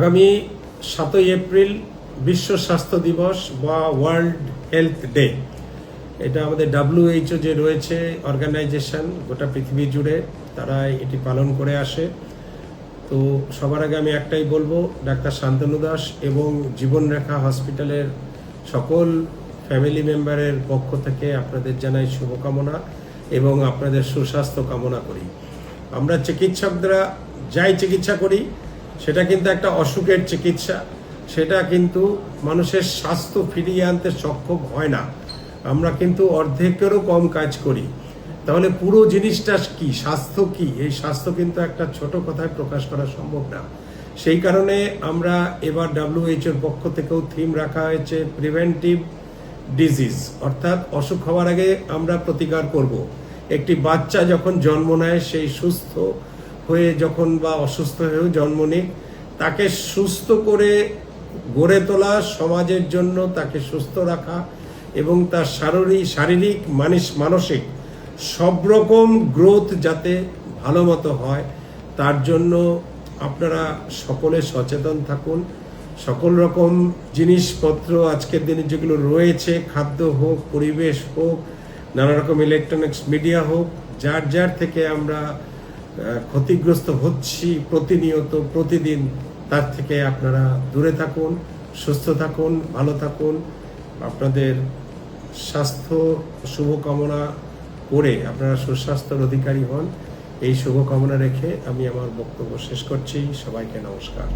আগামী 7ই এপ্রিল বিশ্ব স্বাস্থ্য দিবস বা ওয়ার্ল্ড হেলথ ডে। এটা আমাদের WHO যে রয়েছে অর্গানাইজেশন গোটা পৃথিবী জুড়ে, তারা এটি পালন করে আসে। তো সবার আগে আমি একটাই বলবো, ডাক্তার শান্তনু দাস এবং জীবনরেখা হসপিটালের সকল ফ্যামিলি মেম্বারের পক্ষ থেকে আপনাদের জানাই শুভকামনা এবং আপনাদের সুস্বাস্থ্য কামনা করি। আমরা চিকিৎসকরা যাই চিকিৎসা করি সেটা কিন্তু একটা অসুখের চিকিৎসা, সেটা কিন্তু মানুষের স্বাস্থ্য ফিরিয়ে আনতে সক্ষম হয় না। আমরা কিন্তু অর্ধেকেরও কম কাজ করি। তাহলে পুরো জিনিসটা কি, স্বাস্থ্য কি? এই স্বাস্থ্য কিন্তু একটা ছোট কথায় প্রকাশ করা সম্ভব না। সেই কারণে আমরা এবার WHO পক্ষ থেকেও থিম রাখা হয়েছে প্রিভেন্টিভ ডিজিজ, অর্থাৎ অসুখ হওয়ার আগে আমরা প্রতিকার করব। একটি বাচ্চা যখন জন্ম নেয়, সেই সুস্থ হয়ে যখন বা অসুস্থ হয়েও জন্ম নিক, তাকে সুস্থ করে গড়ে তোলা, সমাজের জন্য তাকে সুস্থ রাখা এবং তার শারীরিক মানসিক সব রকম গ্রোথ যাতে ভালো মতো হয়, তার জন্য আপনারা সকলে সচেতন থাকুন। সকল রকম জিনিসপত্র আজকের দিনে যেগুলো রয়েছে, খাদ্য হোক, পরিবেশ হোক, নানা রকম ইলেকট্রনিক্স মিডিয়া হোক, যার যার থেকে আমরা ক্ষতিগ্রস্ত হচ্ছি প্রতিনিয়ত প্রতিদিন, তার থেকে আপনারা দূরে থাকুন, সুস্থ থাকুন, ভালো থাকুন। আপনাদের স্বাস্থ্য শুভকামনা করে আপনারা সুস্বাস্থ্যের অধিকারী হন, এই শুভকামনা রেখে আমি আমার বক্তব্য শেষ করছি। সবাইকে নমস্কার।